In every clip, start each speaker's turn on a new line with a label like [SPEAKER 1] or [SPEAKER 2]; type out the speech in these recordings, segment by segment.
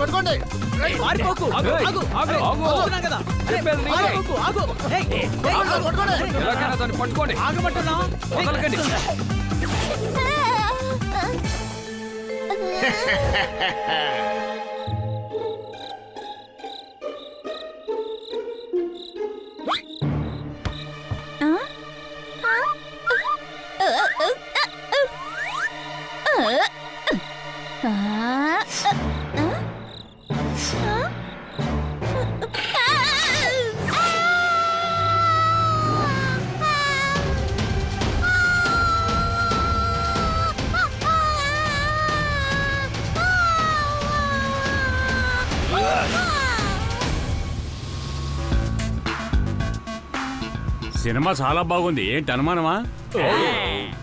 [SPEAKER 1] పట్టుకోండి.
[SPEAKER 2] సినిమా చాలా బాగుంది. ఏంటి అనుమానమా?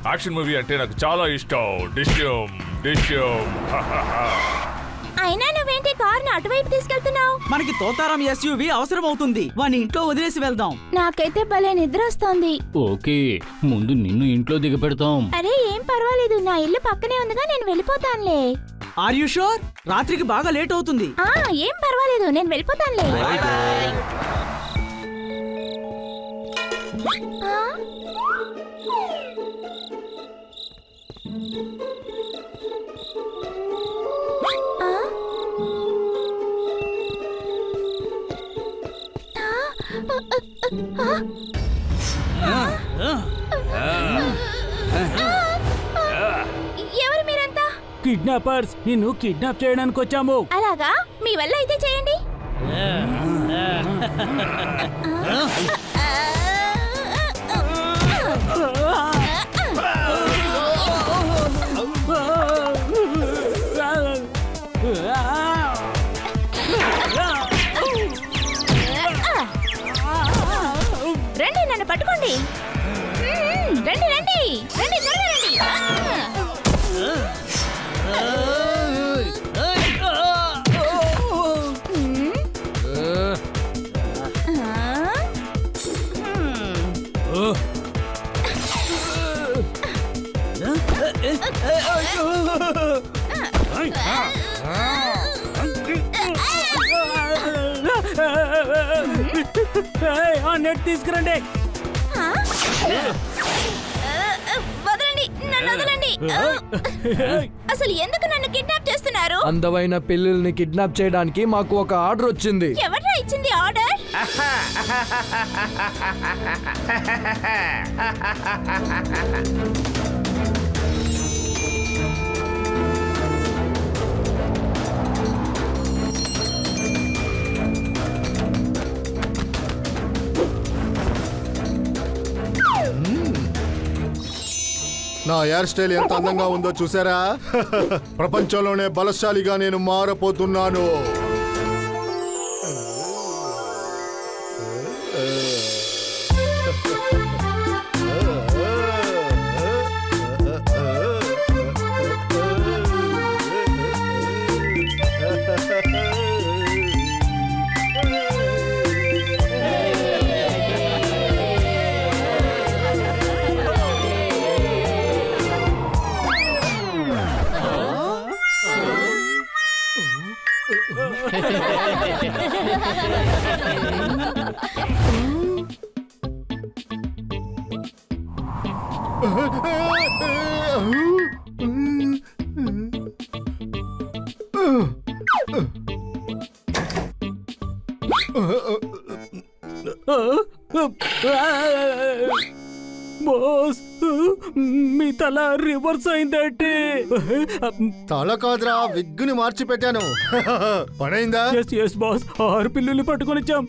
[SPEAKER 3] యాక్షన్ మూవీ అంటే నాకు చాలా ఇష్టం. డిష్యం డిష్యం.
[SPEAKER 4] అయినా నువ్వేంటి కార్ని అటువైపు తీసుకెళ్తున్నావు?
[SPEAKER 5] మనకి తోతారం ఎస్యూవి అవసరం అవుతుంది. వాని ఇంట్లో వదిలేసి వెళ్దాం.
[SPEAKER 4] నాకైతే భలే నిద్ర వస్తోంది.
[SPEAKER 6] ఓకే, ముందు నిన్ను ఇంట్లో దిగపెడతాం.
[SPEAKER 4] అరే ఏం పర్వాలేదు, నా ఇల్లు పక్కనే ఉందిగా, నేను వెళ్ళిపోతానులే.
[SPEAKER 5] Are you sure? రాత్రికి బాగా లేట్ అవుతుంది.
[SPEAKER 4] ఏం పర్వాలేదు, నేను వెళ్ళిపోతానులే. ఎవరు మీరంతా?
[SPEAKER 2] కిడ్నాపర్స్, నిన్ను కిడ్నాప్ చేయడానికి వచ్చాము.
[SPEAKER 4] అలాగా, మీ వల్ల అయితే చేయండి. రండి, నన్ను పట్టుకోండి. రండి రండి రండి, త్వరగా రండి.
[SPEAKER 2] నెట్ తీసుకురండి.
[SPEAKER 4] వదలండి, నన్ను వదలండి. అసలు ఎందుకు నన్ను కిడ్నాప్ చేస్తున్నారు?
[SPEAKER 7] అందమైన పిల్లల్ని కిడ్నాప్ చేయడానికి మాకు ఒక ఆర్డర్ వచ్చింది.
[SPEAKER 4] ఎవరా ఇచ్చింది ఆర్డర్?
[SPEAKER 1] నా హెయిర్ స్టైల్ ఎంత అందంగా ఉందో చూసారా? ప్రపంచంలోనే బలశాలిగా నేను మారపోతున్నాను.
[SPEAKER 2] బాస్, మీ తల రివర్స్ అయిందంటే.
[SPEAKER 1] తల కాదురా, విగ్గుని మార్చి పెట్టాను. పనైందా?
[SPEAKER 2] ఎస్ బాస్, 6 పిల్లుల్ని పట్టుకొని వచ్చాం.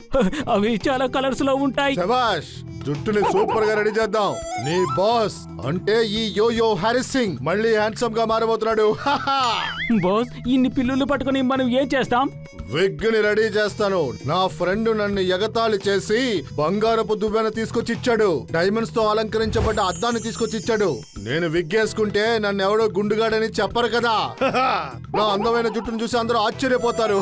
[SPEAKER 2] అవి చాలా కలర్స్ లో ఉంటాయి.
[SPEAKER 1] శభాష్, జుట్టుని సూపర్ గా రెడీ చేద్దాం. నీ బాస్ అంటే ఈ యోయో హ్యారిస్ సింగ్ మళ్ళీ హ్యాండ్సమ్ గా మారబోతున్నాడు.
[SPEAKER 2] బాస్, ఇన్ని పిల్లులు పట్టుకొని మనం ఏం చేస్తాం?
[SPEAKER 1] విగ్గుని రెడీ చేస్తాను. నా ఫ్రెండ్ నన్ను ఎగతాళి చేసి బంగారపు దువ్వెన తీసుకొచ్చి ఇచ్చాడు. డైమండ్స్ తో అలంకరించబడ్డ అద్దాన్ని తీసుకొచ్చి ఇచ్చాడు. నేను విగ్ వేసుకుంటే నన్ను ఎవడో గుండుగా అందగాడని చెప్పరు కదా. నా అందమైన జుట్టును చూసి అందరూ ఆశ్చర్యపోతారు.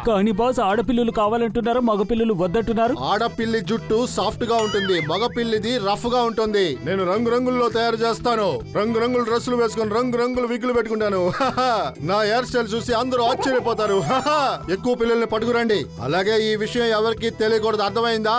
[SPEAKER 2] కానీ బాస్ ఆడపిల్లలు కావాలంటున్నారు, మగపిల్లలు వద్దంటున్నారు.
[SPEAKER 1] ఆడపిల్లి జుట్టు సాఫ్ట్ గా ఉంటుంది, మగ పిల్లిది రఫ్ గా ఉంటుంది. నేను రంగురంగుల్లో తయారు చేస్తాను. రంగురంగుల డ్రెస్సులు వేసుకుని రంగురంగుల విగ్గులు పెట్టుకుంటాను. నా హెయిర్ స్టైల్ చూసి అందరూ ఆశ్చర్యపోతారు. ఎక్కువ పిల్లల్ని పట్టుకురండి. అలాగే ఈ విషయం ఎవరికి తెలియకూడదు, అర్థమైందా?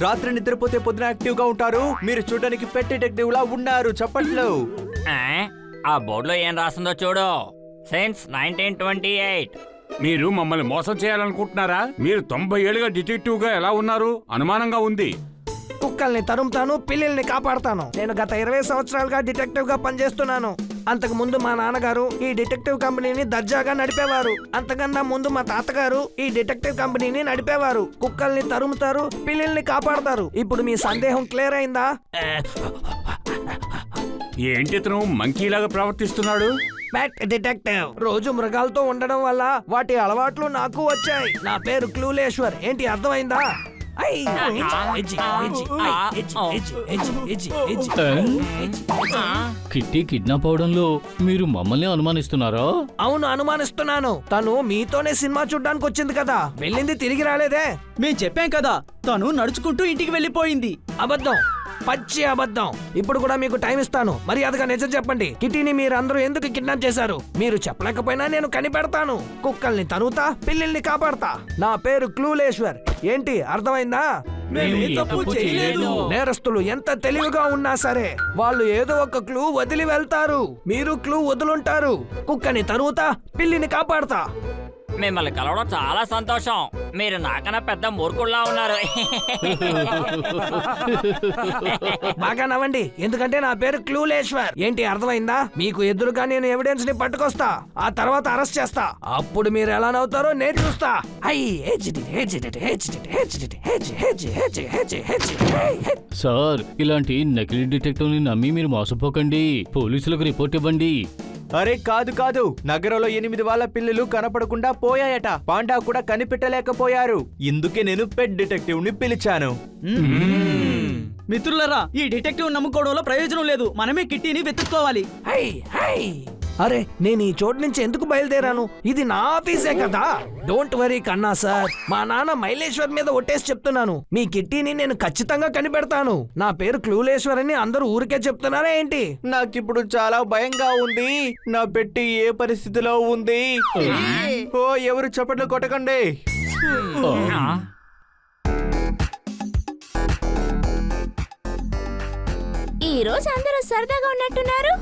[SPEAKER 8] రాత్రి నిద్రపోతే పొద్దున యాక్టివ్ గా ఉంటారు. మీరు చూడడానికి పెట్ డిటెక్టివ్ లా ఉన్నారు. చప్పట్లు.
[SPEAKER 9] ఆ బోర్డులో ఏం రాసిందో చూడు. సిన్స్ 1928.
[SPEAKER 10] మీరు మమ్మల్ని మోసం చేయాలనుకుంటున్నారా? మీరు 90 ఏళ్ళుగా డిటెక్టివ్ గా ఎలా ఉన్నారు? అనుమానంగా ఉంది.
[SPEAKER 7] కుక్కల్ని తరుముతాను, పిల్లల్ని కాపాడతాను. నేను గత 20 సంవత్సరాలుగా డిటెక్టివ్ గా పనిచేస్తున్నాను. అంతకు ముందు మా నాన్నగారు ఈ డిటెక్టివ్ కంపెనీని దర్జాగా నడిపేవారు. అంతకన్నా ముందు మా తాతగారు ఈ డిటెక్టివ్ కంపెనీని నడిపేవారు. కుక్కల్ని తరుముతారు, పిల్లల్ని కాపాడతారు. ఇప్పుడు మీ సందేహం క్లియర్ అయిందా?
[SPEAKER 10] ఏంటి ఇతను మంకీలాగా ప్రవర్తిస్తున్నాడు?
[SPEAKER 7] పెట్ డిటెక్టివ్. రోజు మృగాలతో ఉండడం వల్ల వాటి అలవాట్లు నాకు వచ్చాయి. నా పేరు క్లూలేశ్వర్. ఏంటి అర్థమైందా?
[SPEAKER 6] కిట్టి కిడ్నాప్ అవడంలో మీరు మమ్మల్ని అనుమానిస్తున్నారా?
[SPEAKER 7] అవును, అనుమానిస్తున్నాను. తను మీతోనే సినిమా చూడ్డానికి వచ్చింది కదా, వెళ్ళింది తిరిగి రాలేదే.
[SPEAKER 5] మేం చెప్పాం కదా, తను నడుచుకుంటూ ఇంటికి వెళ్ళిపోయింది.
[SPEAKER 7] అబద్ధం, పచ్చి అబద్ధం. ఇప్పుడు కూడా మీకు టైం ఇస్తాను. మర్యాదగా నిజం చెప్పండి. కిటీని మీరందరూ ఎందుకు కిడ్నాప్ చేశారు? మీరు చెప్పలేకపోయినా నేను కనిపెడతాను. కుక్కల్ని తరువుతా, పిల్లల్ని కాపాడతా. నా పేరు క్లూలేశ్వర్. ఏంటి అర్థమైందా? నేరస్తులు ఎంత తెలివిగా ఉన్నా సరే వాళ్ళు ఏదో ఒక క్లూ వదిలి వెళ్తారు. మీరు క్లూ వదులుంటారు. కుక్కని తరువుతా, పిల్లిని కాపాడతా.
[SPEAKER 9] మిమ్మల్ని కలవడం చాలా సంతోషం. మీరు నాకన్నా పెద్ద మూర్ఖుల్లా ఉన్నారు.
[SPEAKER 7] బాగా నవ్వండి, ఎందుకంటే నా పేరు క్లూలేశ్వర్. ఏంటి అర్థమైందా? మీకు ఎదురుగా నేను ఎవిడెన్స్ ని పట్టుకొస్తా, ఆ తర్వాత అరెస్ట్ చేస్తా. అప్పుడు మీరు ఎలా నవ్వుతారో నేను చూస్తా.
[SPEAKER 6] సార్, ఇలాంటి నకిలీ డిటెక్టివ్ ని నమ్మి మీరు మోసపోకండి. పోలీసులకు రిపోర్ట్ ఇవ్వండి.
[SPEAKER 8] అరే కాదు కాదు, నగరంలో 8 వాళ్ళ పిల్లలు కనపడకుండా పోయాయట. పాండా కూడా కనిపెట్టలేకపోయారు. ఇందుకే నేను పెట్ డిటెక్టివ్ ని పిలిచాను.
[SPEAKER 5] మిత్రులరా, ఈ డిటెక్టివ్ నమ్ముకోవడంలో ప్రయోజనం లేదు. మనమే కిట్టీని వెతుక్కోవాలి.
[SPEAKER 7] అరే, నేను ఈ చోటు నుంచి ఎందుకు బయలుదేరాను? ఇది నా ఆఫీసే కదా. డోంట్ వరీ కన్నా సార్. మా నాన్న మైలేశ్వర్ మీద ఒట్టేసి చెప్తున్నాను, మీ కిట్టీని నేను ఖచ్చితంగా కనిపెడతాను. నా పేరు క్లూలేశ్వర్ అని అందరూ ఊరికే చెప్తున్నారా ఏంటి?
[SPEAKER 8] నాకిప్పుడు చాలా భయంగా ఉంది. నా పెట్టి ఏ పరిస్థితిలో ఉంది? ఓ, ఎవరు చప్పట్లు కొట్టకండి.
[SPEAKER 4] ఈ రోజు అందరూ సరదాగా ఉన్నట్టున్నారు.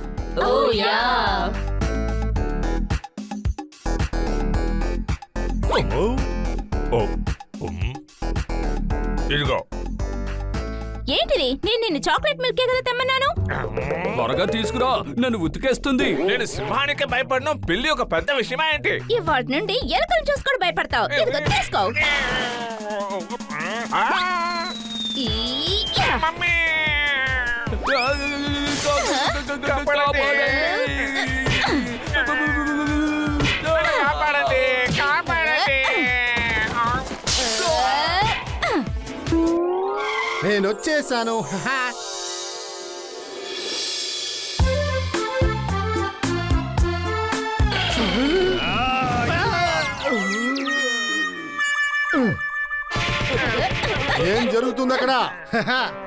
[SPEAKER 3] ఇదిగో
[SPEAKER 4] ఏంటిది? నేను నిన్ను చాక్లెట్ మిల్క్ కదా తెమ్మన్నాను.
[SPEAKER 2] త్వరగా తీసుకురా, నన్ను ఉతికేస్తుంది.
[SPEAKER 3] నేను సింహానికి భయపడను, పిల్లి ఒక పెద్ద విషయమా ఏంటి?
[SPEAKER 4] ఇవాటి నుండి ఎలుకలు చూసుకొని భయపడతావు. ఇదిగో తీసుకో. ఈయ్యా.
[SPEAKER 3] మమ్మీ! కాపాడండి! కాపాడండి! కాపాడండి!
[SPEAKER 1] నేను వచ్చేసాను. ఏం జరుగుతుంది అక్కడ?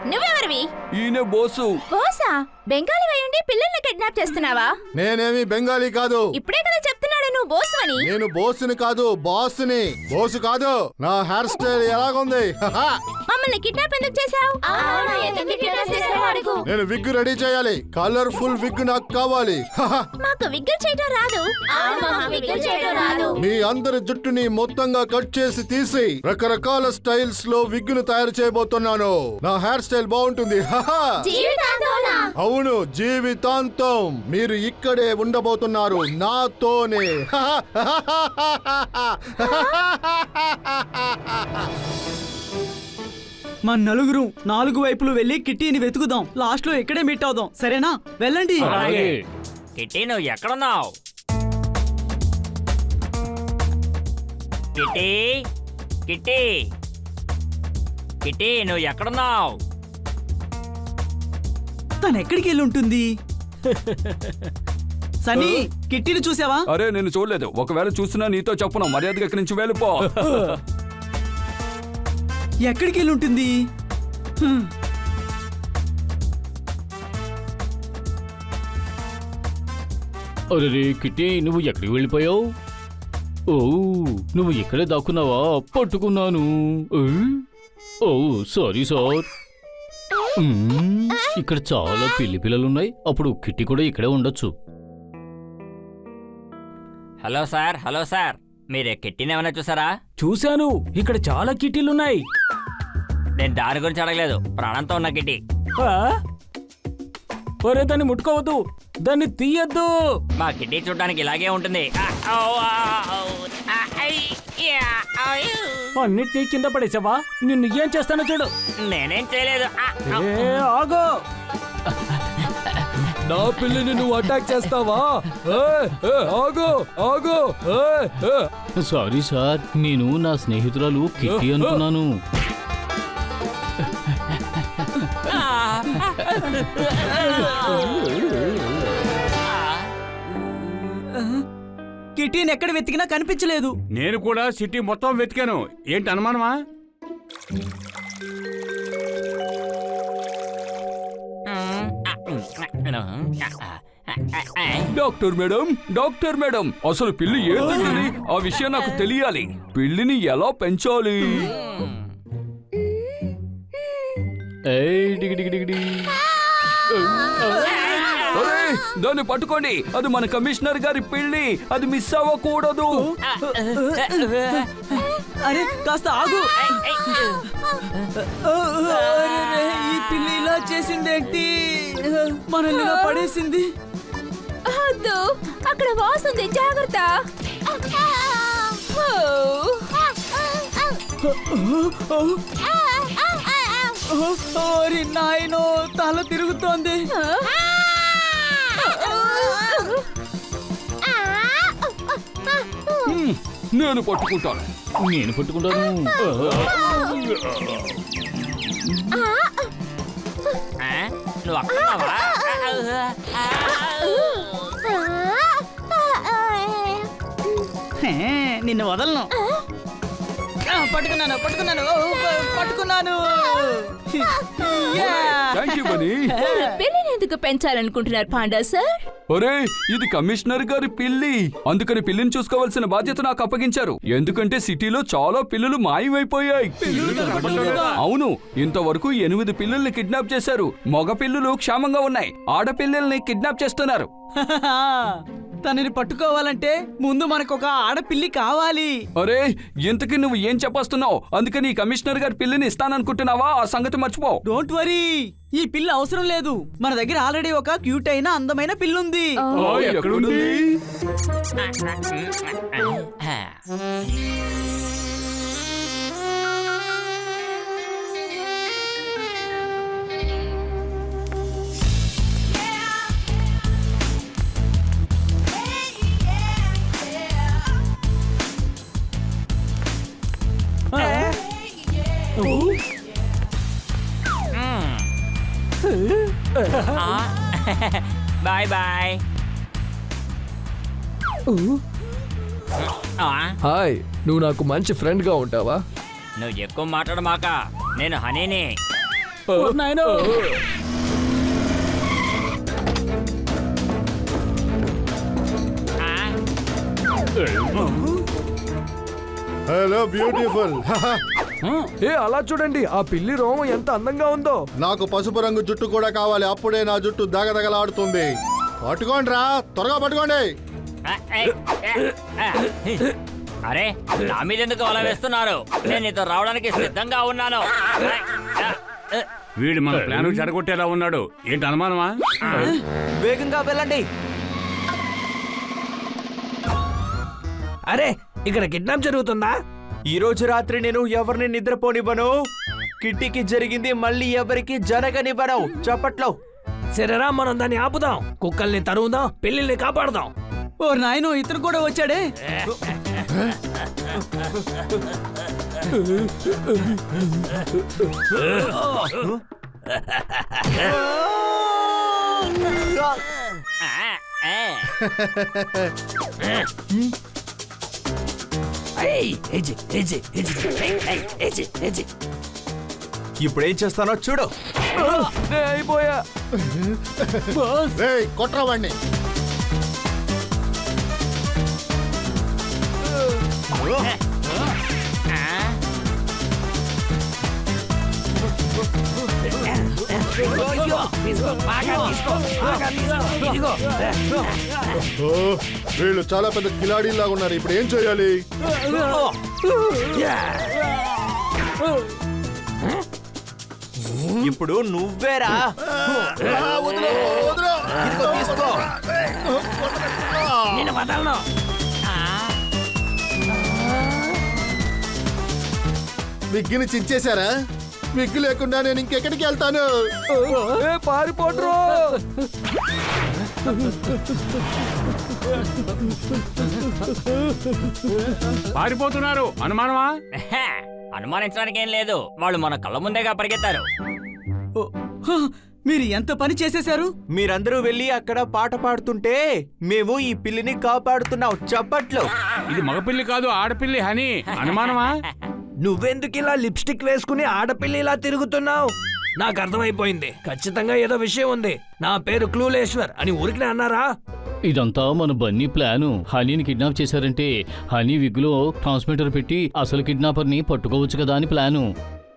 [SPEAKER 4] నువ్వెవరివి?
[SPEAKER 2] ఈయన బోసు.
[SPEAKER 4] బోసా? బెంగాలీ అయ్యుండి పిల్లల్ని కిడ్నాప్ చేస్తున్నావా?
[SPEAKER 1] నేనేమి బెంగాలీ కాదు.
[SPEAKER 4] ఇప్పుడే కదా చెప్తున్నాడు నువ్వు బోసువని.
[SPEAKER 1] నేను బోసుని కాదు, బాస్ని. బోసు కాదు. నా హెయిర్ స్టైల్ ఎలాగుంది? హహ.
[SPEAKER 4] మమ్మల్ని కిడ్నాప్ ఎందుకు చేశావు?
[SPEAKER 1] నేను విగ్ రెడీ చేయాలి. కలర్ఫుల్ విగ్ నాకు కావాలి. హహ.
[SPEAKER 4] మాకు విగ్గులు చేయడం రాదు.
[SPEAKER 1] మీ అందరి జుట్టుని మొత్తంగా కట్ చేసి తీసి రకరకాల స్టైల్స్ లో విగ్ ను తయారు చేయబోతున్నాను. నా హెయిర్ స్టైల్ బాగుంటుంది. హహ. అవును, జీవితాంతం మీరు ఇక్కడే ఉండబోతున్నారు నాతోనే.
[SPEAKER 5] మన నలుగురు 4 వైపులు వెళ్ళి కిట్టీని వెతుకుదాం. లాస్ట్ లో ఇక్కడే మీట్ అవుదాం. సరేనా? వెళ్ళండి.
[SPEAKER 6] అలాగే.
[SPEAKER 9] కిట్టి నువ్వు ఎక్కడున్నావు? కిట్టి కిట్టి కిట్టి నువ్వు ఎక్కడున్నావు?
[SPEAKER 5] తను ఎక్కడికి వెళ్ళి ఉంటుంది? సనీ, కిట్టీని చూసావా?
[SPEAKER 10] అరే నేను చూడలేదు. ఒకవేళ చూసినా నీతో చెప్పును. మర్యాదగా ఇక్కడి నుంచి వెళ్ళిపో.
[SPEAKER 5] ఎక్కడికి వెళ్ళి ఉంటుంది?
[SPEAKER 6] అరే కిట్టి, నువ్వు ఎక్కడికి వెళ్ళిపోయావు? ఓ, నువ్వు ఇక్కడే దాక్కున్నావా? పట్టుకున్నాను. ఓ సారీ సార్. ఇక్కడ చాలా పిల్లలున్నాయి. అప్పుడు కిట్టి కూడా ఇక్కడే ఉండొచ్చు.
[SPEAKER 9] హలో సార్, మీరు కిట్టిని ఏమైనా చూసారా?
[SPEAKER 2] చూశాను, ఇక్కడ చాలా కిట్టీలున్నాయి.
[SPEAKER 9] నేను దాని గురించి అడగలేదు, ప్రాణంతో ఉన్న కిట్టి.
[SPEAKER 2] ఒరే, దాన్ని ముట్టుకోవద్దు, దాన్ని తీయద్దు.
[SPEAKER 9] మా కిట్టి చూడడానికి ఇలాగే ఉంటుంది.
[SPEAKER 2] అన్నిటినీ కింద పడేసావా? నిన్ను ఏం చేస్తానో చూడు.
[SPEAKER 9] నేనేం చేయలేదు.
[SPEAKER 2] ఆగో.
[SPEAKER 8] నా పిల్లిని నువ్వు అటాక్ చేస్తావా? ఆగు ఆగు.
[SPEAKER 6] సారీ సార్, నేను నా స్నేహితురాలు కిట్టి అనుకున్నాను.
[SPEAKER 5] కిట్టీని ఎక్కడ వెతికినా కనిపించలేదు.
[SPEAKER 10] నేను కూడా సిటీ మొత్తం వెతికాను. ఏంటి అనుమానమా? డాక్టర్ మేడం, అసలు పిల్లి ఏం తింటుంది? ఆ విషయం నాకు తెలియాలి. పిల్లిని ఎలా పెంచాలి? అరే, దాన్ని పట్టుకోండి. అది మన కమిషనర్ గారి పిల్లి. అది మిస్ అవ్వకూడదు.
[SPEAKER 5] అరే కాస్త ఆగు. అరెరే, ఈ పిల్లి ఇలా చేసిందేంటి? మనల్ని ఇలా పడేసింది.
[SPEAKER 4] అక్కడ వాస్తుంది, జాగ్రత్త.
[SPEAKER 5] ఓరి నాయనో, తల తిరుగుతోంది.
[SPEAKER 10] నేను పట్టుకుంటాను.
[SPEAKER 6] నేను పట్టుకుంటాను.
[SPEAKER 9] నువ్వు అక్కడున్నావా?
[SPEAKER 5] నిన్ను వదలను. పట్టుకున్నాను. పట్టుకున్నాను.
[SPEAKER 10] Thank you Bunny.
[SPEAKER 4] పిల్లిని ఎందుకు పెంచాలనుకుంటున్నారు పాండా సార్?
[SPEAKER 10] ఒరే, ఇది కమిషనర్ గారి పిల్లి. అందుకని పిల్లిని చూసుకోవాల్సిన బాధ్యత నాకు అప్పగించారు. ఎందుకంటే సిటీలో చాలా పిల్లులు మాయమైపోయాయి. అవును, ఇంతవరకు 8 పిల్లుల్ని కిడ్నాప్ చేశారు. మగ పిల్లులు క్షేమంగా ఉన్నాయి. ఆడపిల్లల్ని కిడ్నాప్ చేస్తున్నారు.
[SPEAKER 5] తనని పట్టుకోవాలంటే ముందు మనకొక ఆడపిల్లి కావాలి.
[SPEAKER 10] అరే, ఇంతకీ నువ్వు ఏం చెప్పొస్తున్నావు? అందుకని ఈ కమిషనర్ గారి పిల్లిని ఇస్తాననుకుంటున్నావా? ఆ సంగతి మర్చిపో.
[SPEAKER 5] డోంట్ వరీ, ఈ పిల్ల అవసరం లేదు. మన దగ్గర ఆల్రెడీ ఒక క్యూట్ అయిన అందమైన పిల్లుంది.
[SPEAKER 10] ఎక్కడుంది?
[SPEAKER 9] Bye bye.
[SPEAKER 8] హాయ్, నువ్వు నాకు మంచి ఫ్రెండ్ గా ఉంటావా?
[SPEAKER 9] నువ్వు ఎక్కువ మాట్లాడమాక, నేను హనీని.
[SPEAKER 2] నాయనో,
[SPEAKER 1] హలో బ్యూటిఫుల్.
[SPEAKER 7] ఏ అలా చూడండి, ఆ పిల్లి రోమం ఎంత అందంగా ఉందో.
[SPEAKER 1] నాకు పసుపు రంగు జుట్టు కూడా కావాలి, అప్పుడే నా జుట్టు దగదగలాడుతుంది. పట్టుకోండి రా, త్వరగా పట్టుకోండి.
[SPEAKER 9] అరే నా మీద ఎందుకు అలా వేస్తున్నారు? నేను ఇతను రావడానికి సిద్ధంగా ఉన్నాను.
[SPEAKER 2] వీడు మన ప్లాన్ చెడగొట్టేలా ఉన్నాడు. ఏంటి అనుమానమా?
[SPEAKER 8] వేగంగా వెళ్ళండి.
[SPEAKER 7] అరే ఇక్కడ కిడ్నాప్ జరుగుతుందా?
[SPEAKER 8] ఈ రోజు రాత్రి నేను ఎవరిని నిద్రపోనివ్వను. కిట్టికి జరిగింది మళ్ళీ ఎవరికి జరగనివ్వను. చప్పట్లో.
[SPEAKER 7] సరేరా, మనం దాన్ని ఆపుదాం, కుక్కల్ని తరువుదాం, పిల్లిల్ని కాపాడుదాం.
[SPEAKER 5] ఓ నాయనో, ఇతను కూడా వచ్చాడే.
[SPEAKER 8] ఇప్పుడేం చేస్తానో చూడు.
[SPEAKER 7] అయిపోయా.
[SPEAKER 1] రేయ్, కొట్రా వాణ్ణి. ఓ, వీళ్ళు చాలా పెద్ద కిలాడీలాగా ఉన్నారు. ఇప్పుడు ఏం చేయాలి?
[SPEAKER 8] ఇప్పుడు నువ్వేరా.
[SPEAKER 1] వదిలో, వదిలో.
[SPEAKER 8] ఇదిగో తీసుకో.
[SPEAKER 7] నేను వదలను.
[SPEAKER 1] విగ్గిని చించేశారా? విగ్గు లేకుండా నేను ఇంకెక్కడికి వెళ్తాను?
[SPEAKER 7] పారిపోట్రో.
[SPEAKER 2] పారిపోతున్నారు. అనుమానమా?
[SPEAKER 9] అనుమానించడానికి ఏం లేదు, వాళ్ళు మన కళ్ళ ముందేగా పరిగెత్తారు.
[SPEAKER 5] ఓ, హ, మీరు ఎంత పని చేసేశారు?
[SPEAKER 8] మీరందరూ వెళ్ళి అక్కడ పాట పాడుతుంటే మేము ఈ పిల్లిని కాపాడుతున్నాం. చప్పట్లు.
[SPEAKER 2] ఇది మగపిల్లి కాదు, ఆడపిల్లి. హనీ, అనుమానమా?
[SPEAKER 7] నువ్వెందుకు ఇలా లిప్స్టిక్ వేసుకుని ఆడపిల్లి ఇలా తిరుగుతున్నావు? నాకు అర్థమైపోయింది, ఖచ్చితంగా ఏదో విషయం ఉంది. నా పేరు క్లూలేశ్వర్ అని ఊరికి అన్నారా?
[SPEAKER 6] ఇదంతా మన బన్నీ ప్లాను. హనీని కిడ్నాప్ చేశారంటే హనీ విగ్గులో ట్రాన్స్మిటర్ పెట్టి అసలు కిడ్నాపర్ని పట్టుకోవచ్చు కదా అని ప్లాను.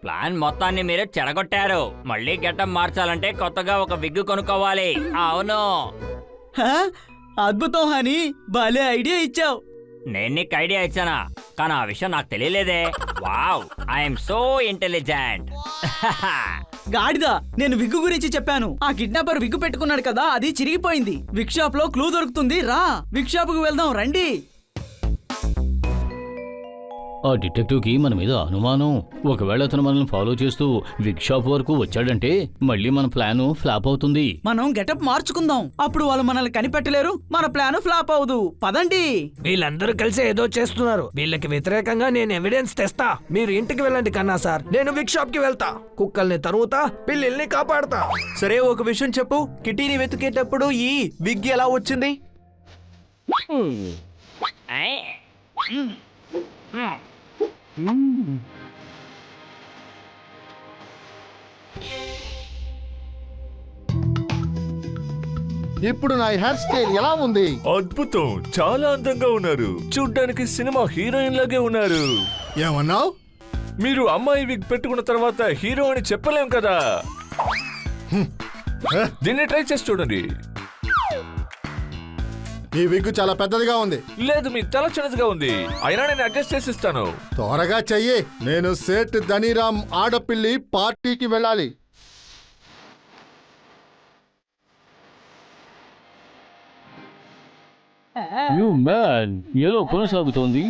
[SPEAKER 9] ప్లాన్ మొత్తాన్ని మీరు చెడగొట్టారు. మళ్ళీ గెటప్ మార్చాలంటే కొత్తగా ఒక విగ్గు కొనుక్కోవాలి. అవును,
[SPEAKER 5] హ? అద్భుతం హనీ, భలే ఐడియా ఇచ్చావు.
[SPEAKER 9] నేను నీకు ఐడియా ఇచ్చానా? కానీ ఆ విషయం నాకు తెలియలేదే. Wow, I'm so intelligent.
[SPEAKER 5] గాడిద, నేను విగ్గు గురించి చెప్పాను. ఆ కిడ్నాపర్ విగ్గు పెట్టుకున్నాడు కదా, అది చిరిగిపోయింది. విగ్ షాప్ లో క్లూ దొరుకుతుంది. రా, విగ్ షాప్ కు వెళ్దాం, రండి.
[SPEAKER 6] ఆ డిటెక్టివ్ కి మన మీద అనుమానం. ఒకవేళ అతను మనల్ని ఫాలో చేస్తూ విగ్ షాప్ వరకు వచ్చాడంటే మళ్ళీ మన ప్లాన్ ఫ్లాప్ అవుతుంది.
[SPEAKER 5] మనం గెటప్ మార్చుకుందాం, అప్పుడు వాళ్ళు మనల్ని కనిపెట్టలేరు, మన ప్లాన్ ఫ్లాప్ అవదు. పదండి.
[SPEAKER 7] వీళ్ళందరూ కలిసి ఏదో చేస్తున్నారు. వీళ్ళకి వ్యతిరేకంగా నేను ఎవిడెన్స్ తెస్తా. మీరు ఇంటికి వెళ్ళండి కన్నా సార్, నేను విగ్ షాప్ కి వెళ్తా, కుక్కల్ని తరువుతా, పిల్లిల్ని కాపాడుతా.
[SPEAKER 8] సరే, ఒక విషయం చెప్పు. కిటీని వెతికేటప్పుడు ఈ విగ్ ఎలా వచ్చింది?
[SPEAKER 1] ఇప్పుడు నా హెయిర్ స్టైల్ ఎలా ఉంది?
[SPEAKER 3] అద్భుతం, చాలా అందంగా ఉన్నారు. చూడ్డానికి సినిమా హీరోయిన్ లాగే ఉన్నారు.
[SPEAKER 1] ఏమన్నావు?
[SPEAKER 3] మీరు అమ్మాయి విగ్ పెట్టుకున్న తర్వాత హీరో అని చెప్పలేం కదా. దీన్ని ట్రై చేసి చూడండి.
[SPEAKER 1] ఈ విగ్గు చాలా పెద్దదిగా ఉంది.
[SPEAKER 3] లేదు, మీ తల చిన్నదిగా ఉంది. అయినా నేను అడ్జస్ట్ చేసి ఇస్తాను.
[SPEAKER 1] త్వరగా చెయ్యి. నేను సేట్ ధనీరామ్ ఆడపిల్లి పార్టీకి వెళ్ళాలి.
[SPEAKER 6] యు మ్యాన్, ఏదో కొనసాగుతోంది.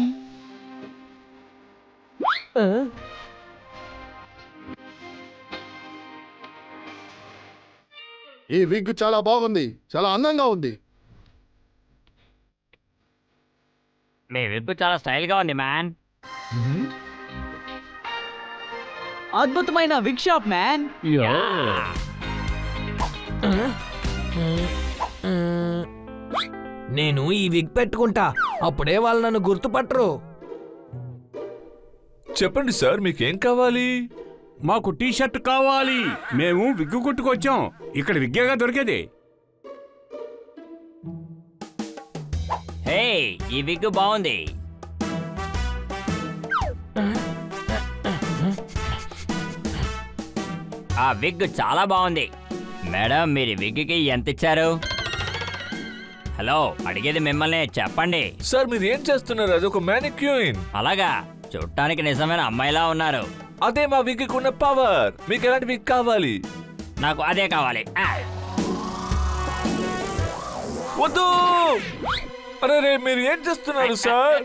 [SPEAKER 1] ఈ విగ్ చాలా బాగుంది, చాలా అందంగా ఉంది.
[SPEAKER 9] మీ విగ్గు చాలా స్టైల్ గా ఉంది మ్యాన్.
[SPEAKER 5] అద్భుతమైన విగ్ షాప్ మ్యాన్.
[SPEAKER 6] యా.
[SPEAKER 7] నేను ఈ విగ్ పెట్టుకుంటా, అప్పుడే వాళ్ళు నన్ను గుర్తుపట్టరు.
[SPEAKER 3] చెప్పండి సార్, మీకేం కావాలి?
[SPEAKER 2] మాకు టీ షర్ట్ కావాలి. మేము విగ్గు కొట్టుకొచ్చాం. ఇక్కడ విగ్గేగా దొరికేది.
[SPEAKER 9] హే ఏయ్ ఈ విగ్ బాగుంది. ఆ విగ్ చాలా బాగుంది. మేడం మీరు విగ్కి ఎంత ఇచ్చారు? హలో అడిగేది మిమ్మల్ని, చెప్పండి.
[SPEAKER 3] సార్ మీరు ఏం చేస్తున్నారు? అది ఒక మ్యానిక్యూన్.
[SPEAKER 9] అలాగా, చూడటానికి నిజమైన అమ్మాయిలా ఉన్నారు.
[SPEAKER 3] అదే మా విగ్ ఉన్న పవర్. మీకు ఎలాంటి విగ్ కావాలి?
[SPEAKER 9] నాకు అదే కావాలి.
[SPEAKER 3] వద్దు. అరే రే మీరు ఏం చేస్తున్నారు సార్?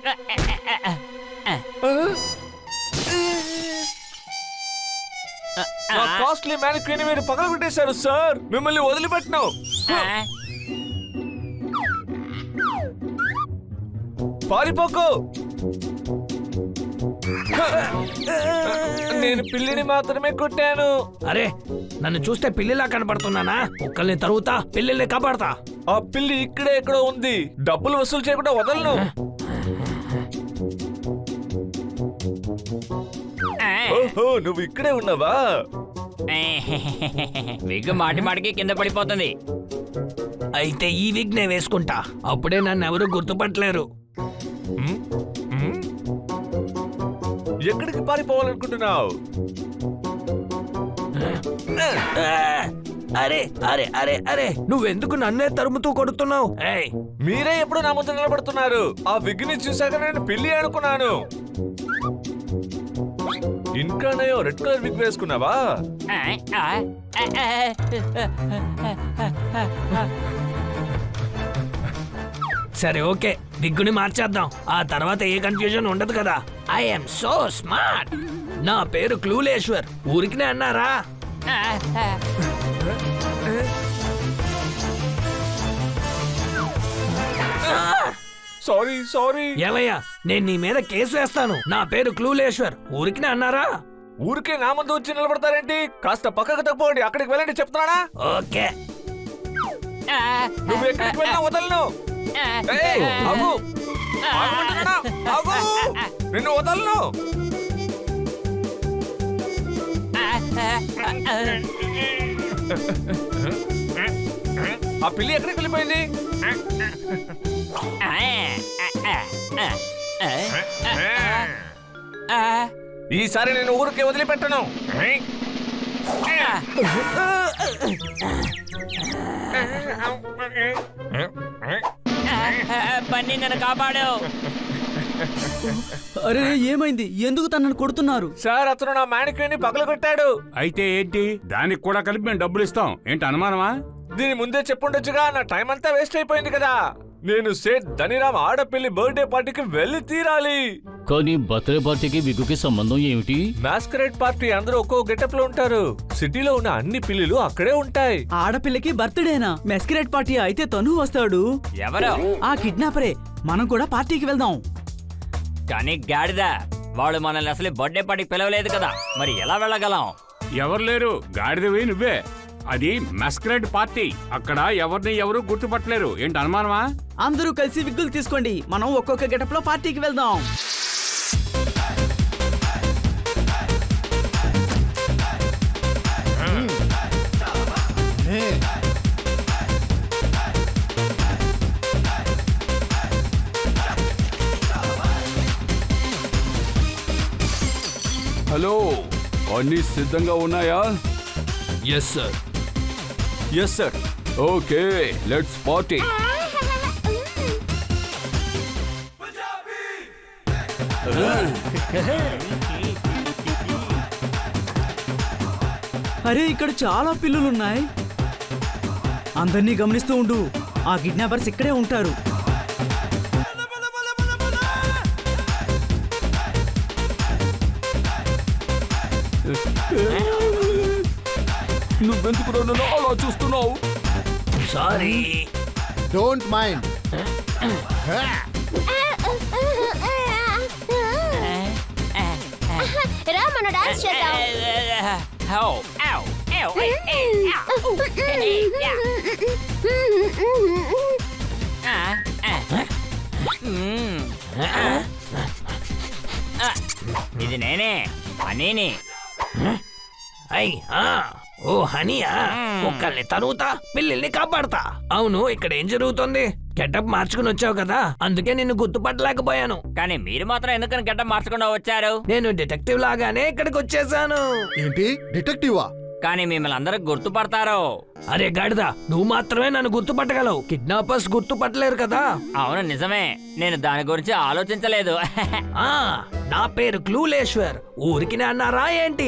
[SPEAKER 3] నా కాస్ట్లీ మ్యానిక్యూన్ మీరు పగలగొట్టేశారు సార్. మిమ్మల్ని వదిలిపెట్టను. పారిపోకు. నేను పిల్లిని మాత్రమే కొట్టాను.
[SPEAKER 7] అరే నన్ను చూస్తే పిల్లిలా కనపడుతున్నానా? కుక్కల్ని తరుగుతా, పిల్లిల్ని కాపాడతా.
[SPEAKER 3] ఆ పిల్లి ఇక్కడే ఎక్కడో ఉంది. డబ్బులు వసూలు చేయకుండా వదలను. ఓహో నువ్వు ఇక్కడే ఉన్నావా?
[SPEAKER 9] విగ్ మాటి మాటికి కింద పడిపోతుంది.
[SPEAKER 7] అయితే ఈ విగ్ నే వేసుకుంటా, అప్పుడే నన్ను ఎవరు గుర్తుపట్టలేరు.
[SPEAKER 3] ఎక్కడికి పారిపోవాలనుకుంటున్నావు?
[SPEAKER 7] అరే అరే అరే అరే నువ్వెందుకు నన్నే తరుముతూ కొడుతున్నావు?
[SPEAKER 3] మీరే ఎప్పుడు నా ముందు నిలబడుతున్నారు. ఆ విగ్ ని చూసాక నేను పిల్లి అనుకున్నాను. ఇంకానయో రెడ్ కలర్ విగ్ వేసుకున్నావా?
[SPEAKER 7] సరే ఓకే, విగ్గుని మార్చేద్దాం. ఆ తర్వాత ఏ కన్ఫ్యూజన్ ఉండదు కదా. I'm so smart. నా పేరు క్లూలేశ్వర్. ఊరికినే అన్నారా?
[SPEAKER 3] Sorry sorry.
[SPEAKER 7] ఏమయ్యా, నేను నీ మీద కేసు వేస్తాను. నా పేరు క్లూలేశ్వర్. ఊరికినే అన్నారా?
[SPEAKER 3] ఊరికే నా ముందు వచ్చి నిలబడతారేంటి? కాస్త పక్కకు తప్పుకోండి. అక్కడికి వెళ్ళండి చెప్తున్నానా?
[SPEAKER 7] ఓకే.
[SPEAKER 3] నువ్వు ఎక్కడికి వెళ్ళినా వదలను. ఏయ్, ఆగు. ఆగమంటున్నానా? ఆగు. నిన్ను వదలను. ఆ పిల్లి ఎక్కడికి వెళ్ళిపోయింది? ఈసారి నేను ఊరికే వదిలిపెట్టను.
[SPEAKER 9] పన్ని నన్ను కాపాడు.
[SPEAKER 5] అరే ఏమైంది? ఎందుకు తనను కొడుతున్నారు?
[SPEAKER 3] సార్ అతను నా మ్యానిక్యూర్ ని పగలగొట్టాడు.
[SPEAKER 2] అయితే ఏంటి? దానికి కూడా కలిపి మేము డబ్బులు ఇస్తాం. ఏంటి అనుమానమా?
[SPEAKER 3] దీని ముందే చెప్పుండొచ్చుగా. నా టైం అంతా వేస్ట్ అయిపోయింది కదా. నేను సేట్ ధనిరామ్ ఆడపిల్లి బర్త్డే పార్టీకి వెళ్ళి తీరాలి.
[SPEAKER 6] కానీ బర్త్డే పార్టీకి విగ్గుకి సంబంధం ఏమిటి?
[SPEAKER 3] మాస్కరేడ్ పార్టీ అందరూ ఒక్కో గెటప్ లో ఉంటారు. సిటీలో ఉన్న అన్ని పిల్లులు అక్కడే ఉంటాయి.
[SPEAKER 5] ఆడపిల్లకి బర్త్డేనా? మెస్కరేట్ పార్టీ అయితే తను వస్తాడు.
[SPEAKER 9] ఎవరు?
[SPEAKER 5] ఆ కిడ్నాపరే. మనం కూడా పార్టీకి వెళ్దాం.
[SPEAKER 9] కానీ గాడిద, వాళ్ళు మనల్ని అసలు బర్త్డే పార్టీకి పిలవలేదు కదా, మరి ఎలా వెళ్ళగలం?
[SPEAKER 2] ఎవరు లేరు, గాడిదవి నువ్వే. అది మస్కరేడ్ పార్టీ. అక్కడ ఎవరిని ఎవరు గుర్తుపట్టలేరు. ఏంటి అనుమానమా?
[SPEAKER 5] అందరూ కలిసి విగ్గులు తీసుకోండి. మనం ఒక్కొక్క గెటప్ లో పార్టీకి వెళ్దాం.
[SPEAKER 10] హలో, అన్నీ సిద్ధంగా ఉన్నాయా?
[SPEAKER 7] Yes sir.
[SPEAKER 8] Yes sir.
[SPEAKER 10] Okay, let's party.
[SPEAKER 5] అరే ఇక్కడ చాలా పిల్లులున్నాయి. అందరినీ గమనిస్తూ ఉండు. ఆ కిడ్నాపర్స్ ఇక్కడే ఉంటారు.
[SPEAKER 10] నువ్వెందుకు నన్ను అలా చూస్తున్నావు?
[SPEAKER 7] సారీ.
[SPEAKER 1] Don't mind.
[SPEAKER 4] రా మన డాన్స్ చేద్దాం.
[SPEAKER 9] ఇది నేనే, హనీని.
[SPEAKER 7] ఓ హనీయా, కుక్కల్ని తరుగుతా, పిల్లల్ని కాపాడతా. అవును, ఇక్కడ ఏం జరుగుతుంది? గెటప్ మార్చుకుని వచ్చావు కదా, అందుకే నిన్ను గుర్తుపట్టలేకపోయాను.
[SPEAKER 9] కానీ మీరు మాత్రం ఎందుకని గడ్డ మార్చకుండా వచ్చారు?
[SPEAKER 7] నేను డిటెక్టివ్ లాగానే ఇక్కడికి వచ్చేసాను.
[SPEAKER 1] ఏంటి డిటెక్టివా?
[SPEAKER 9] కానీ మిమ్మల్ని అందరూ గుర్తుపడతారు.
[SPEAKER 7] అరే గాడిద, నువ్వు మాత్రమే నన్ను గుర్తుపట్టగలవు, కిడ్నాపర్స్ గుర్తుపట్టలేరు కదా.
[SPEAKER 9] అవును నిజమే, నేను దాని గురించి ఆలోచించలేదు.
[SPEAKER 7] ఆ నా పేరు క్లూలేశ్వర్, ఊరికి అన్నారా ఏంటి?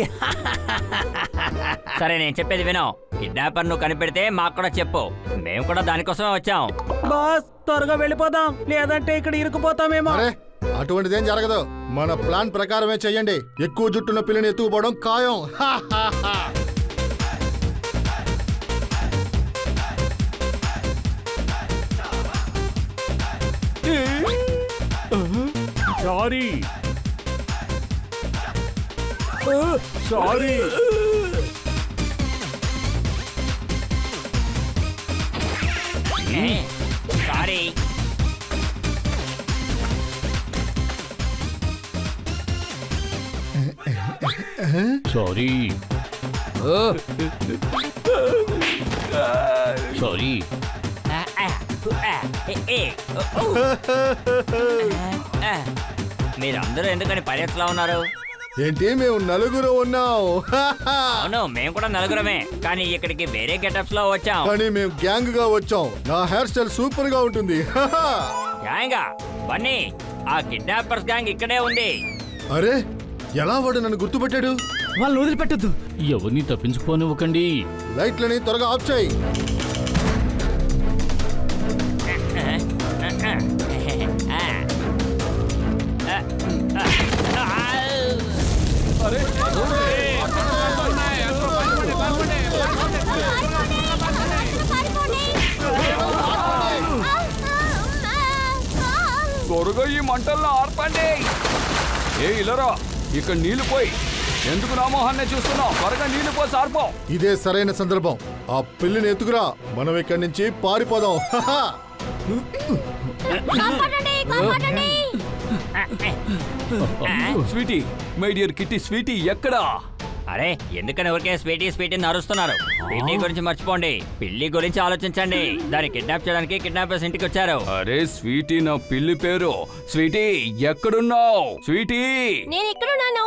[SPEAKER 9] సరే నేను చెప్పేది విను. కిడ్నాపర్ నువ్వు కనిపెడితే మాకు కూడా చెప్పు, మేము కూడా దానికోసమే వచ్చాం.
[SPEAKER 5] బాస్ త్వరగా వెళ్ళిపోదాం, లేదంటే ఇక్కడ ఇరుకుపోతామేమో.
[SPEAKER 1] అరే అటువంటిదేం జరగదు. మన ప్లాన్ ప్రకారమే చెయ్యండి. ఎక్కువ జుట్టున్న పిల్లని ఎత్తుకుపోవడం ఖాయం.
[SPEAKER 2] Sorry sorry.
[SPEAKER 9] Sorry.
[SPEAKER 6] Sorry sorry.
[SPEAKER 9] మీరందరూ ఎందుకని పైలట్స్లా ఉన్నారు?
[SPEAKER 1] ఏంటి మేము నలుగురు ఉన్నాం.
[SPEAKER 9] అవును మేము కూడా నలుగురమే, కానీ ఇక్కడికి వేరే గెటప్స్ లో వచ్చాం.
[SPEAKER 1] కానీ మేము గ్యాంగ్ గా వచ్చాం. నా హెయిర్ స్టైల్ సూపర్ గా ఉంటుంది.
[SPEAKER 9] గ్యాంగా? బన్నీ, ఆ కిడ్నాపర్స్ గ్యాంగ్ ఇక్కడే ఉంది.
[SPEAKER 1] అరే ఎలా వాడు నన్ను గుర్తుపెట్టాడు?
[SPEAKER 5] వాళ్ళని వదిలిపెట్టద్దు.
[SPEAKER 6] ఎవరిని తప్పించుకోనివ్వకండి.
[SPEAKER 1] లైట్లని త్వరగా ఆఫ్ చేయి.
[SPEAKER 10] త్వరగా ఈ మంటల్లో ఆర్పండి. ఏ ఇలరా, ఇక్కడ నీళ్లు పోయి. ఎందుకు నా మొహాన్నే చూస్తున్నావు? త్వరగా నీళ్లు పోసి ఆర్పో.
[SPEAKER 1] ఇదే సరైన సందర్భం. ఆ పిల్లిని ఎత్తుకురా, మనం ఇక్కడి నుంచి పారిపోదాం.
[SPEAKER 10] Sweetie, my dear Kitty, Sweetie ఎక్కడా?
[SPEAKER 9] అరే ఎందుకని ఊరికే స్వీటీ స్వీటీ అరుస్తున్నారు? స్వీటీ గురించి మర్చిపోండి, పిల్లి గురించి ఆలోచించండి. దాన్ని కిడ్నాప్ చేయడానికి కిడ్నాపర్స్ ఇంటికి వచ్చారు.
[SPEAKER 10] అరే స్వీటీ, నా పిల్లి పేరు. స్వీటీ ఎక్కడున్నావు? స్వీటీ,
[SPEAKER 4] నేను ఇక్కడున్నాను.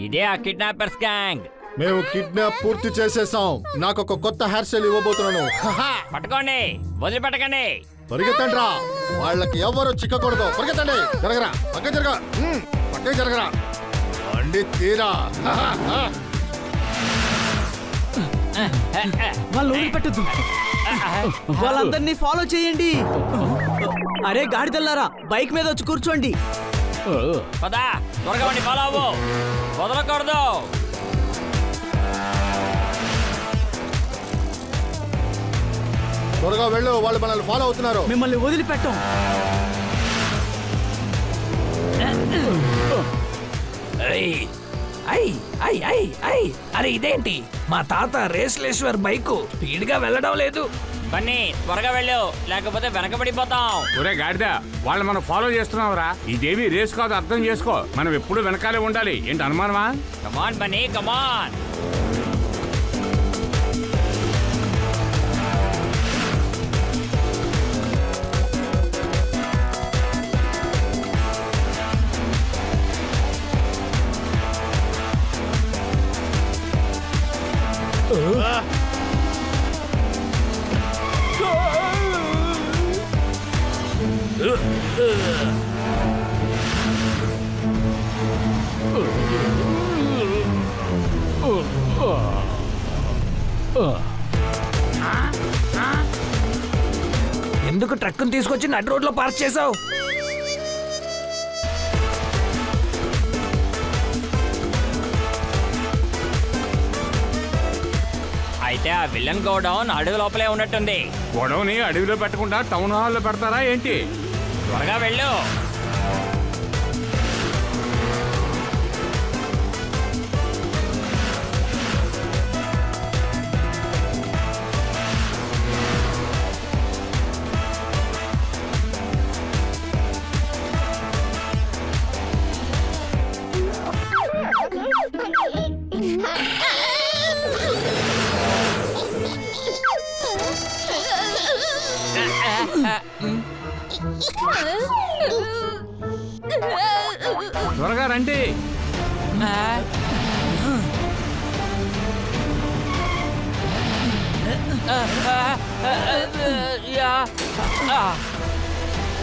[SPEAKER 9] ఇదే ఆ కిడ్నాపర్స్ గ్యాంగ్.
[SPEAKER 1] మేము కిడ్నాప్ పూర్తి చేసేసాం. నాకు ఒక కొత్త హెయిర్ స్టైల్ ఇవ్వబోతున్నాను.
[SPEAKER 9] పట్టుకోండి, వదిలిపెట్టకండి.
[SPEAKER 1] పరిగెత్తండ్రా, వాళ్ళకి ఎవరు చిక్కకూడదు. పరిగెత్తండి. జరగరా, పక్క జరగా, పక్క జరగరా, అండి తీరా.
[SPEAKER 5] వాళ్ళు వదిలిపెట్టద్దు. వాళ్ళందరినీ ఫాలో చేయండి. అరే గాడిదల్లారా, బైక్ మీద వచ్చి కూర్చోండి.
[SPEAKER 9] పదా, త్వరగా వండి ఫాలో అవ్వు, వదలకూడదు.
[SPEAKER 1] త్వరగా వెళ్ళు, వాళ్ళు మనల్ని ఫాలో అవుతున్నారు.
[SPEAKER 5] మిమ్మల్ని వదిలిపెట్టం.
[SPEAKER 7] అరే ఇదేంటి, మా తాత రేస్లేశ్వర్ బైక్ స్పీడ్ గా వెళ్ళడం లేదు.
[SPEAKER 9] బన్నీ త్వరగా వెళ్ళు, లేకపోతే వెనకబడిపోతాం.
[SPEAKER 2] ఒరే గాడిద, వాళ్ళు మనం ఫాలో చేస్తున్నావురా. ఇదేమి రేస్ కాదు, అర్థం చేసుకో. మనం ఎప్పుడు వెనకాలే ఉండాలి. ఏంటి అనుమానమా?
[SPEAKER 9] కమాన్ బన్నీ, కమాన్.
[SPEAKER 7] ఎందుకు ట్రక్కును తీసుకొచ్చి నడి రోడ్ లో పార్క్ చేసావు?
[SPEAKER 9] అయితే ఆ విలన్ గోడౌన్ అడవి లోపలే ఉన్నట్టుంది.
[SPEAKER 2] గొడవని అడవిలో పెట్టకుండా టౌన్ హాల్లో పెడతారా ఏంటి?
[SPEAKER 9] త్వరగా వెళ్ళు.
[SPEAKER 2] త్వరగా రండి.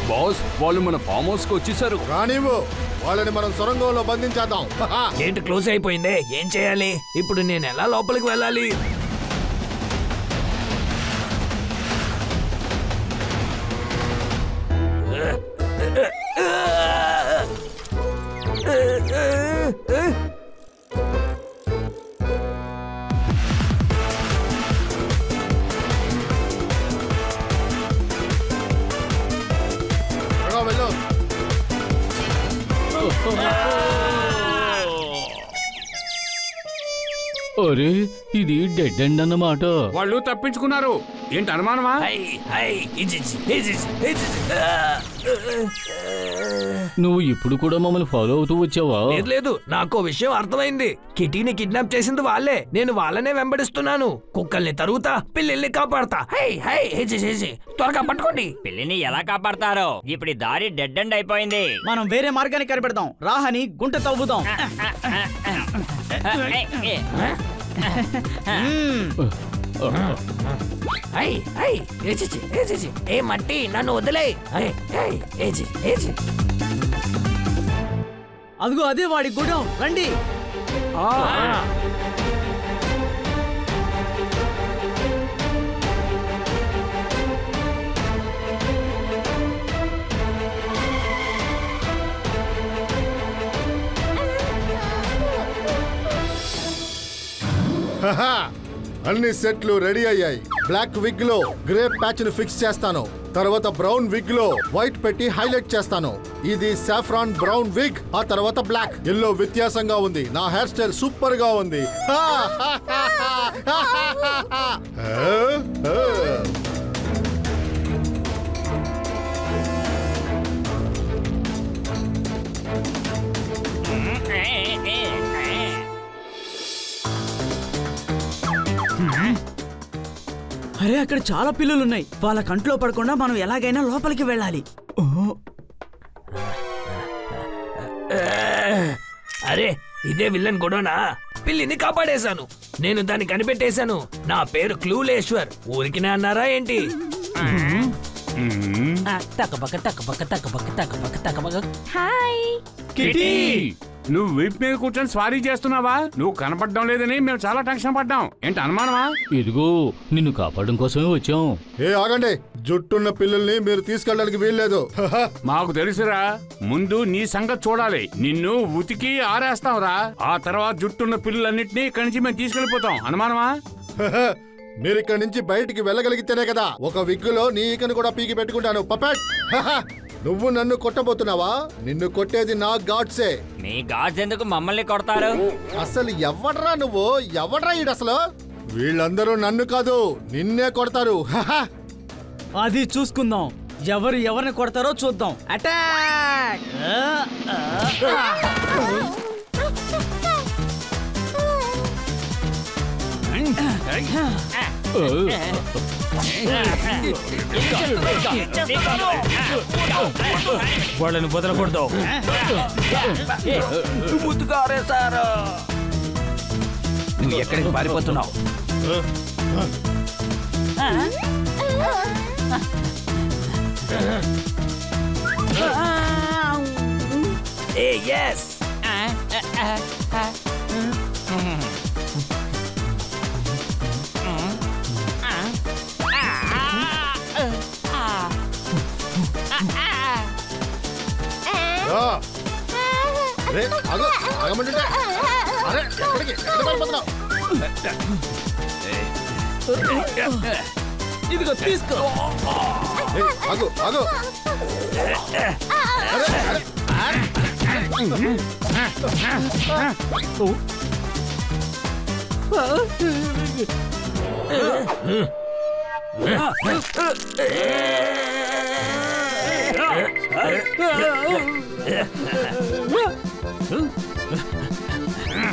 [SPEAKER 10] బాస్ వాళ్ళు మన ఫామ్ హౌస్ కి వచ్చేసారు.
[SPEAKER 1] రానివ్వు, వాళ్ళని మనం సొరంగంలో బంధించేద్దాం.
[SPEAKER 7] గేట్ క్లోజ్ అయిపోయిందే, ఏం చేయాలి ఇప్పుడు? నేను ఎలా లోపలికి వెళ్ళాలి?
[SPEAKER 1] త్వరగా వెళ్ళు.
[SPEAKER 6] అరే ఇది డెడ్ ఎండ్ అన్నమాట.
[SPEAKER 2] వాళ్ళు తప్పించుకున్నారు. ఏంటి అనుమానమా?
[SPEAKER 6] నువ్వు ఇప్పుడు కూడా మమ్మల్ని ఫాలో అవుతూ వచ్చావా?
[SPEAKER 7] లేదు లేదు, నాకు విషయం అర్థమైంది. కిటీని కిడ్నాప్ చేసింది వాళ్ళే, నేను వాళ్ళనే వెంబడిస్తున్నాను. కుక్కల్ని తరుగుతా, పిల్లల్ని కాపాడతా. హై హై హెజి హెజి, త్వరగా పట్టుకోండి.
[SPEAKER 9] పిల్లిని ఎలా కాపాడతారో? ఇప్పుడు ఈ దారి డెడ్ ఎండ్ అయిపోయింది.
[SPEAKER 5] మనం వేరే మార్గాన్ని కనిపెడదాం. రాహని గుంట తవ్వుదాం.
[SPEAKER 7] హై హై హెజి హెజి, ఏ మట్టి నన్ను వదిలే. హై హై హెజి హెజి.
[SPEAKER 5] అదిగో అదే వాడి గుడం, రండి.
[SPEAKER 1] హహా, అన్ని సెట్లు రెడీ అయ్యాయి. బ్లాక్ విగ్ లో గ్రే ప్యాచ్ ను ఫిక్స్ చేస్తాను. తర్వాత బ్రౌన్ విగ్ లో వైట్ పెట్టి హైలైట్ చేస్తాను. ఇది సాఫ్రాన్ బ్రౌన్ విగ్. ఆ తర్వాత బ్లాక్. ఎల్లో వ్యత్యాసంగా ఉంది. నా హెయిర్ స్టైల్ సూపర్ గా ఉంది.
[SPEAKER 5] అరే అక్కడ చాలా పిల్లులున్నాయి. వాళ్ళ కంట్లో పడకుండా మనం ఎలాగైనా లోపలికి వెళ్ళాలి.
[SPEAKER 7] అరే ఇదే విల్లన్ గొడవనా? పిల్లిని కాపాడేశాను, నేను దాన్ని కనిపెట్టేశాను. నా పేరు క్లూలేశ్వర్. ఊరికినే అన్నారా ఏంటి?
[SPEAKER 4] హాయ్.
[SPEAKER 2] కిటీ, నువ్వు వీప్ మీద కూర్చొని స్వారీ చేస్తున్నావా? నువ్వు కనపడడం లేదని మేము చాలా టెన్షన్ పడ్డాం. ఏంటి అనుమానమా?
[SPEAKER 6] ఇదిగో నిన్ను కాపాడడం కోసమే వచ్చాం.
[SPEAKER 1] ఏ ఆగండి, జుట్టున్న పిల్లల్ని మీరు తీసుకెళ్ళడానికి వీల్లేదు.
[SPEAKER 2] మాకు తెలుసురా. ముందు నీ సంగతి చూడాలి. నిన్ను ఉతికి ఆరేస్తాంరా. ఆ తర్వాత జుట్టున్న పిల్లలన్నింటినీ ఇక్కడి నుంచి మేము తీసుకెళ్లిపోతాం. అనుమానమా?
[SPEAKER 1] మీరు ఇక్కడి నుంచి బయటికి వెళ్ళగలిగితేనే కదా. ఒక విగ్గులో నీ ఈకను కూడా పీకి పెట్టుకుంటాను. పపెట్, నువ్వు నన్ను కొట్టబోతున్నావా? నిన్ను కొట్టేది నా గాడ్సే.
[SPEAKER 9] మీ గాడ్స్ ఎందుకు మమ్మల్ని కొడతారు?
[SPEAKER 1] అసలు ఎవడ్రా నువ్వు? ఎవడ్రా ఈడు అసలు? వీళ్ళందరూ నన్ను కాదు నిన్నే కొడతారు.
[SPEAKER 5] అది చూసుకుందాం. ఎవరు ఎవరిని కొడతారో చూద్దాం. అటాక్!
[SPEAKER 7] వాళ్ళని వదలకూడదు. ముద్దుగారేశారు. నువ్వు ఎక్కడికి పారిపోతున్నావు? A S.
[SPEAKER 1] అరే ఆగు, ఆగమంటుంటే. అరే ఎక్కడికి? ఎక్కడ పారిపోతున్నావు?
[SPEAKER 5] ఇదిగో తీసుకో.
[SPEAKER 1] ఏయ్, ఆగు ఆగు. అరే, అరే.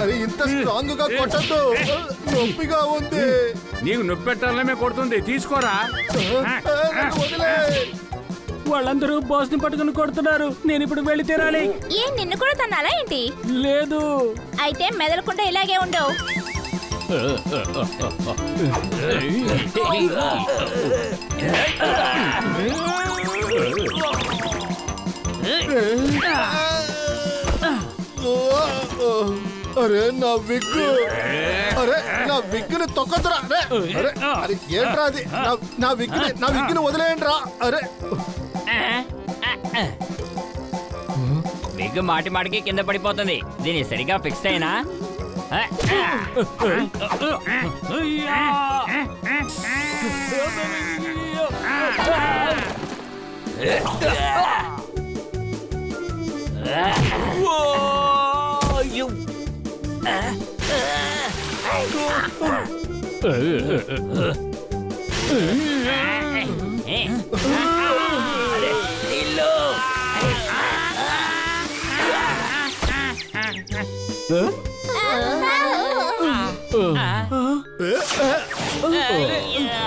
[SPEAKER 1] అరే ఇంత స్ట్రాంగ్ గా కొట్టద్దు, నొప్పిగా ఉంది.
[SPEAKER 2] నీకు నొప్పి పెట్టాలనే కొడుతుంది, తీసుకోరా.
[SPEAKER 1] నన్ను వదిలే.
[SPEAKER 5] వాళ్ళందరూ బాస్ ని పట్టుకుని కొడుతున్నారు. నేను ఇప్పుడు వెళ్ళి తీరాలి.
[SPEAKER 4] ఏం నిన్ను కూడా తన్నాలా ఏంటి?
[SPEAKER 5] లేదు.
[SPEAKER 4] అయితే మెదలకుండా ఇలాగే ఉండవు.
[SPEAKER 1] అరే నా విగ్గు, అరే నా విగ్గుని తొక్కదురా. అరే అరే ఏంట్రా అది? నా విగ్గుని వదిలేయండి రా. అరే
[SPEAKER 9] విగ్ మాటి మాటికి కింద పడిపోతుంది. దీన్ని సరిగా ఫిక్స్ అయినా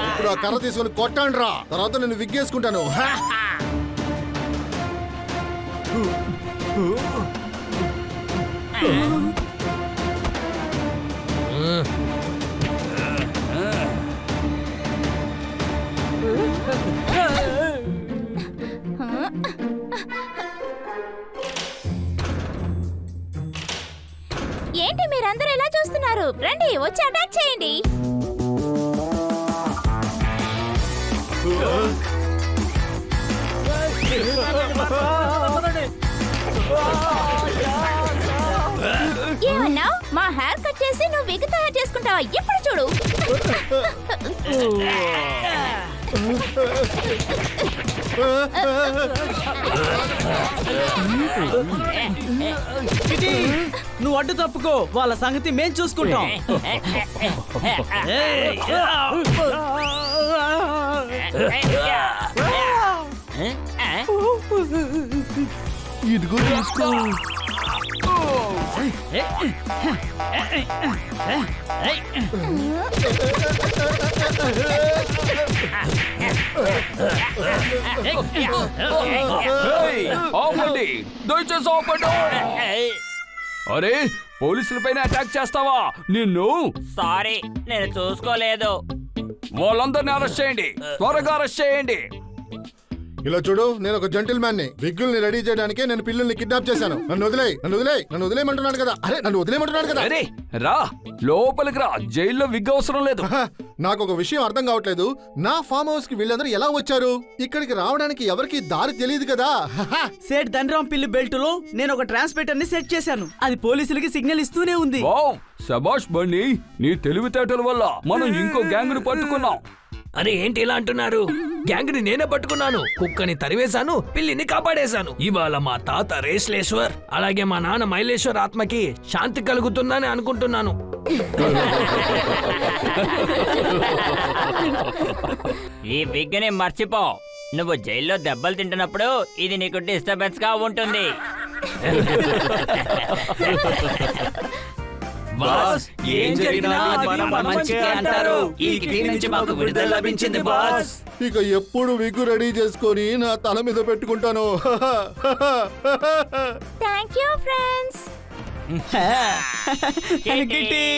[SPEAKER 1] ఇప్పుడు ఆ కర్ర తీసుకొని కొట్టండి రా, తర్వాత నేను విగ్గేసుకుంటాను.
[SPEAKER 4] ఏంటి మీరందరూ ఎలా చూస్తున్నారు? రండి, వచ్చి అటాక్ చేయండి. ఏమన్నావు? మా హెయిర్ కట్ చేసి నువ్వు విగ్ తయారు చేసుకుంటావా? ఇప్పుడు చూడు.
[SPEAKER 5] నువ్వు అడ్డు తప్పుకో, వాళ్ళ సంగతి మేం చూసుకుంటాం.
[SPEAKER 10] ఇదిగో తీసుకో. ఆపండి, దయచేసి ఆపండి. అరే పోలీసులపైన అటాక్ చేస్తావా? నిన్ను
[SPEAKER 9] సారీ, నేను చూసుకోలేదు.
[SPEAKER 10] వాళ్ళందరినీ అరెస్ట్ చేయండి, త్వరగా అరెస్ట్ చేయండి.
[SPEAKER 1] ఇలా చూడు, నేను ఒక జెంటిల్ మ్యాన్ ని. విగ్గుల్ని రెడీ చేయడానికే నేను పిల్లల్ని కిడ్నాప్ చేశాను. నన్ను వదిలేయమంటున్నాను కదా. అరే నన్ను వదిలేయమంటున్నాను కదా.
[SPEAKER 10] అరే రా, లోపలికి రా. జైల్లో విగ్ అవసరం లేదు.
[SPEAKER 1] నాకు ఒక విషయం అర్థం కావట్లేదు. నా ఫామ్ హౌస్ కి వీళ్ళందరూ ఎలా వచ్చారు? ఇక్కడికి రావడానికి ఎవరికి దారి తెలియదు కదా.
[SPEAKER 5] సేట్ ధనరాం పిల్లి బెల్ట్ లో నేను ఒక ట్రాన్స్మిటర్ ని సెట్ చేశాను. అది పోలీసులకి సిగ్నల్ ఇస్తూనే ఉంది.
[SPEAKER 10] వావ్, శభాష్ బండి, నీ తెలివితేటల వల్ల మనం ఇంకో గ్యాంగ్ ను పట్టుకున్నాం.
[SPEAKER 7] అరే ఏంటి ఇలా అంటున్నారు? గ్యాంగ్ ని నేనే పట్టుకున్నాను. కుక్కని తరివేశాను, పిల్లిని కాపాడేశాను. ఇవాళ మా తాత రేస్లేశ్వర్ అలాగే మా నాన్న మైలేశ్వర్ ఆత్మకి శాంతి కలుగుతుందని అనుకుంటున్నాను.
[SPEAKER 9] ఈ విగ్ని మర్చిపో. నువ్వు జైల్లో దెబ్బలు తింటున్నప్పుడు ఇది నీకు డిస్టర్బెన్స్ గా ఉంటుంది.
[SPEAKER 8] బాస్, ఏం జరిగినా అది మన మంచికే అంటారు. ఈ కిటి నుంచి మాకు విడుదల లభించింది బాస్.
[SPEAKER 1] ఇక ఎప్పుడు విగ్గు రెడీ చేసుకొని నా తల మీద పెట్టుకుంటాను.
[SPEAKER 4] Thank you friends.
[SPEAKER 5] కిటి.